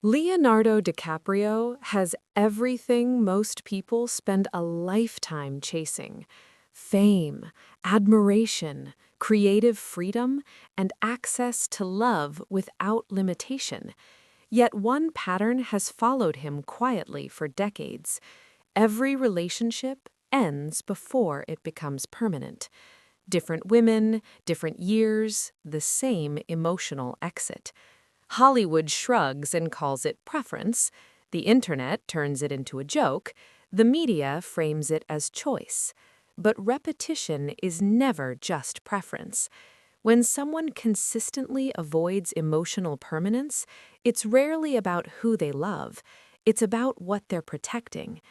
Leonardo DiCaprio has everything most people spend a lifetime chasing: fame, admiration, creative freedom, and access to love without limitation. Yet one pattern has followed him quietly for decades. Every relationship ends before it becomes permanent. Different women, different years, the same emotional exit. Hollywood shrugs and calls it preference. The internet turns it into a joke. The media frames it as choice. But repetition is never just preference. When someone consistently avoids emotional permanence, it's rarely about who they love. It's about what they're protecting.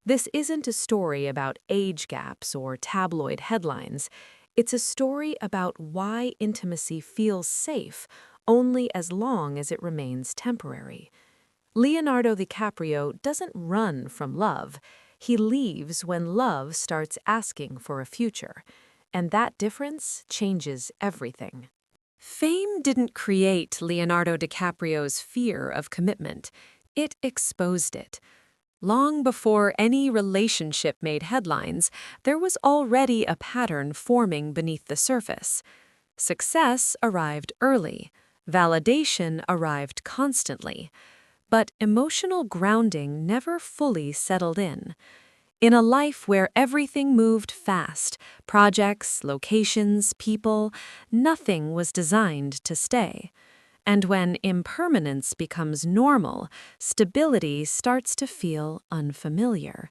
This isn't a story about age gaps or tabloid headlines. It's a story about why intimacy feels safe only as long as it remains temporary. Leonardo DiCaprio doesn't run from love. He leaves when love starts asking for a future. And that difference changes everything. Fame didn't create Leonardo DiCaprio's fear of commitment. It exposed it. Long before any relationship made headlines, there was already a pattern forming beneath the surface. Success arrived early. Validation arrived constantly. But emotional grounding never fully settled in. In a life where everything moved fast, projects, locations, people, nothing was designed to stay. And when impermanence becomes normal, stability starts to feel unfamiliar.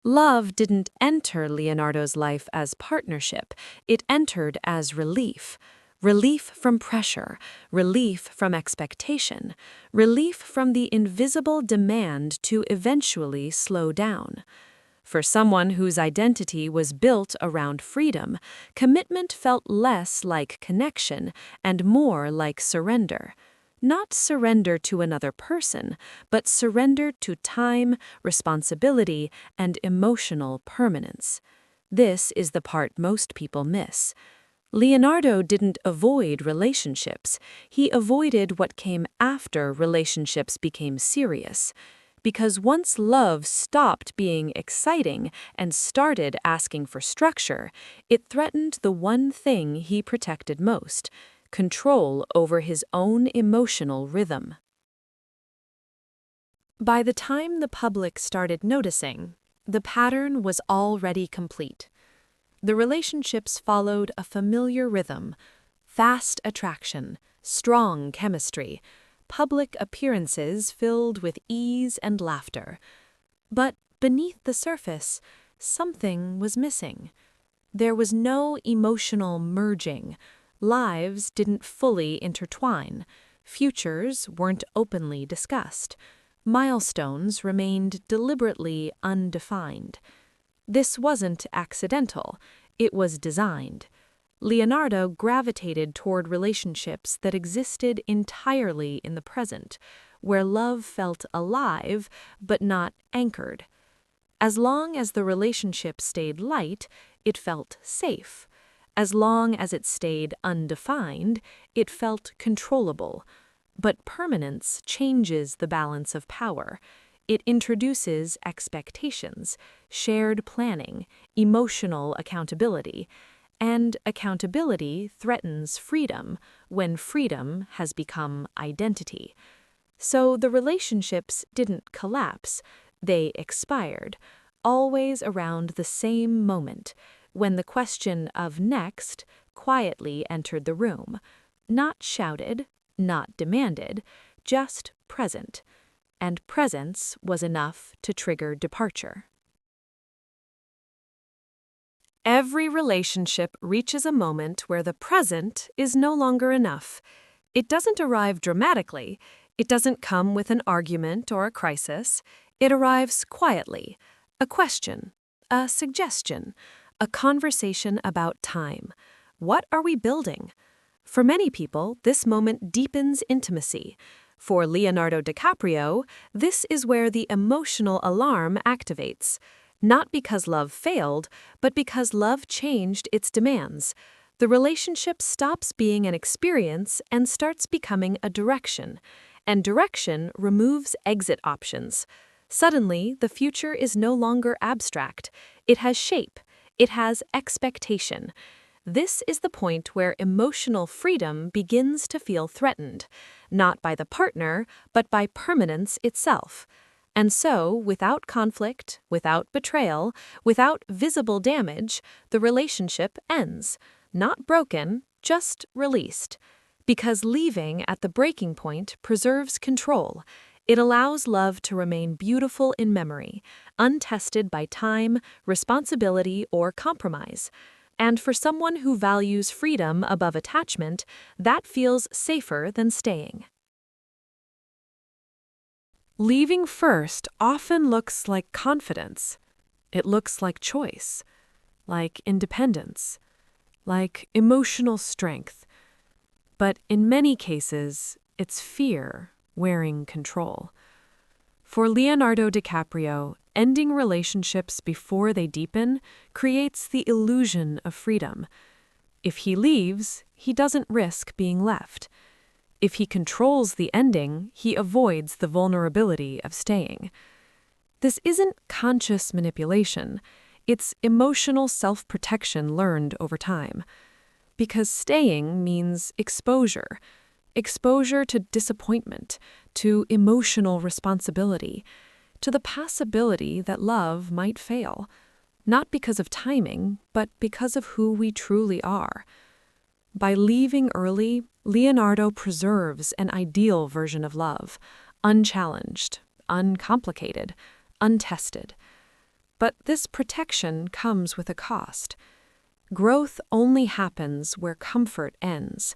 Love didn't enter Leonardo's life as partnership, it entered as relief. Relief from pressure, relief from expectation, relief from the invisible demand to eventually slow down. For someone whose identity was built around freedom, commitment felt less like connection and more like surrender. Not surrender to another person, but surrender to time, responsibility, and emotional permanence. This is the part most people miss. Leonardo didn't avoid relationships. He avoided what came after relationships became serious. Because once love stopped being exciting and started asking for structure, it threatened the one thing he protected most: control over his own emotional rhythm. By the time the public started noticing, the pattern was already complete. The relationships followed a familiar rhythm: fast attraction, strong chemistry, public appearances filled with ease and laughter. But beneath the surface, something was missing. There was no emotional merging. Lives didn't fully intertwine. Futures weren't openly discussed. Milestones remained deliberately undefined. This wasn't accidental. It was designed. Leonardo gravitated toward relationships that existed entirely in the present, where love felt alive but not anchored. As long as the relationship stayed light, it felt safe. As long as it stayed undefined, it felt controllable. But permanence changes the balance of power. It introduces expectations, shared planning, emotional accountability. And accountability threatens freedom when freedom has become identity. So the relationships didn't collapse, they expired, always around the same moment, when the question of next quietly entered the room, not shouted, not demanded, just present. And presence was enough to trigger departure. Every relationship reaches a moment where the present is no longer enough. It doesn't arrive dramatically. It doesn't come with an argument or a crisis. It arrives quietly. A question, a suggestion, a conversation about time. What are we building? For many people, this moment deepens intimacy. For Leonardo DiCaprio, this is where the emotional alarm activates. Not because love failed, but because love changed its demands. The relationship stops being an experience and starts becoming a direction. and direction removes exit options. Suddenly, the future is no longer abstract. It has shape. It has expectation. This is the point where emotional freedom begins to feel threatened, not by the partner, but by permanence itself. And so, without conflict, without betrayal, without visible damage, the relationship ends. Not broken, just released. Because leaving at the breaking point preserves control. It allows love to remain beautiful in memory, untested by time, responsibility, or compromise. And for someone who values freedom above attachment, that feels safer than staying. Leaving first often looks like confidence. It looks like choice, like independence, like emotional strength. But in many cases, it's fear wearing control. For Leonardo DiCaprio, ending relationships before they deepen creates the illusion of freedom. If he leaves, he doesn't risk being left. If he controls the ending, he avoids the vulnerability of staying. This isn't conscious manipulation. It's emotional self-protection learned over time. Because staying means exposure. Exposure to disappointment, to emotional responsibility, to the possibility that love might fail. Not because of timing, but because of who we truly are. By leaving early, Leonardo preserves an ideal version of love, unchallenged, uncomplicated, untested. But this protection comes with a cost. Growth only happens where comfort ends,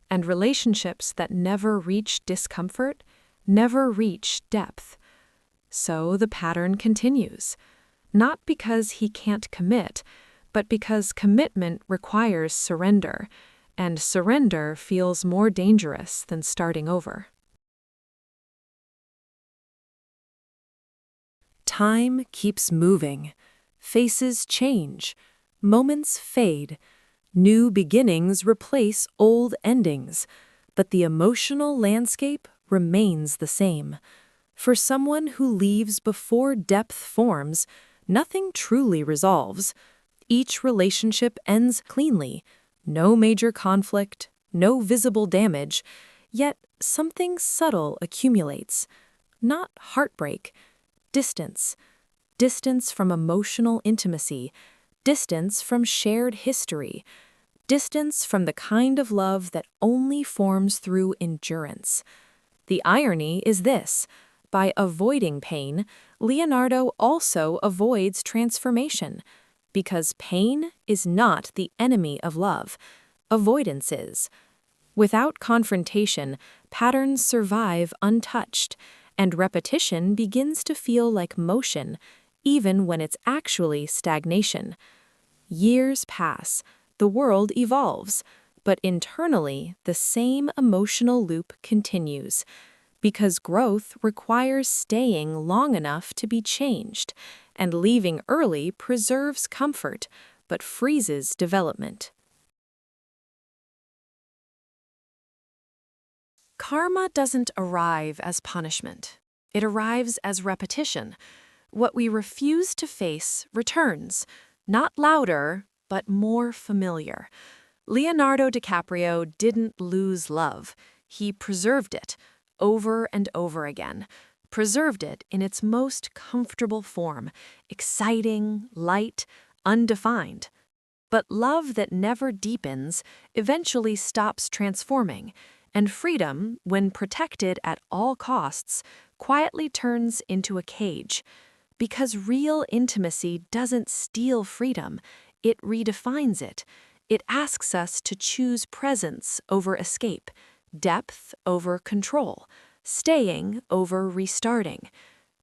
and relationships that never reach discomfort never reach depth. So the pattern continues, not because he can't commit, but because commitment requires surrender, and surrender feels more dangerous than starting over. Time keeps moving. Faces change. Moments fade. New beginnings replace old endings. But the emotional landscape remains the same. For someone who leaves before depth forms, nothing truly resolves. Each relationship ends cleanly. No major conflict, no visible damage, yet something subtle accumulates. Not heartbreak, distance. Distance from emotional intimacy, distance from shared history, distance from the kind of love that only forms through endurance. The irony is this: by avoiding pain, Leonardo also avoids transformation. Because pain is not the enemy of love, avoidance is. Without confrontation, patterns survive untouched, and repetition begins to feel like motion, even when it's actually stagnation. Years pass, the world evolves, but internally, the same emotional loop continues. Because growth requires staying long enough to be changed, and leaving early preserves comfort, but freezes development. Karma doesn't arrive as punishment. It arrives as repetition. What we refuse to face returns, not louder, but more familiar. Leonardo DiCaprio didn't lose love. He preserved it, over and over again. Preserved it in its most comfortable form, exciting, light, undefined. But love that never deepens eventually stops transforming, and freedom, when protected at all costs, quietly turns into a cage. Because real intimacy doesn't steal freedom, it redefines it. It asks us to choose presence over escape, depth over control, staying over restarting.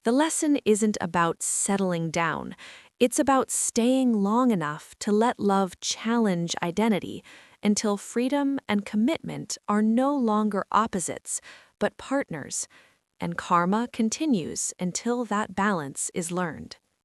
The lesson isn't about settling down. It's about staying long enough to let love challenge identity until freedom and commitment are no longer opposites, but partners. And karma continues until that balance is learned.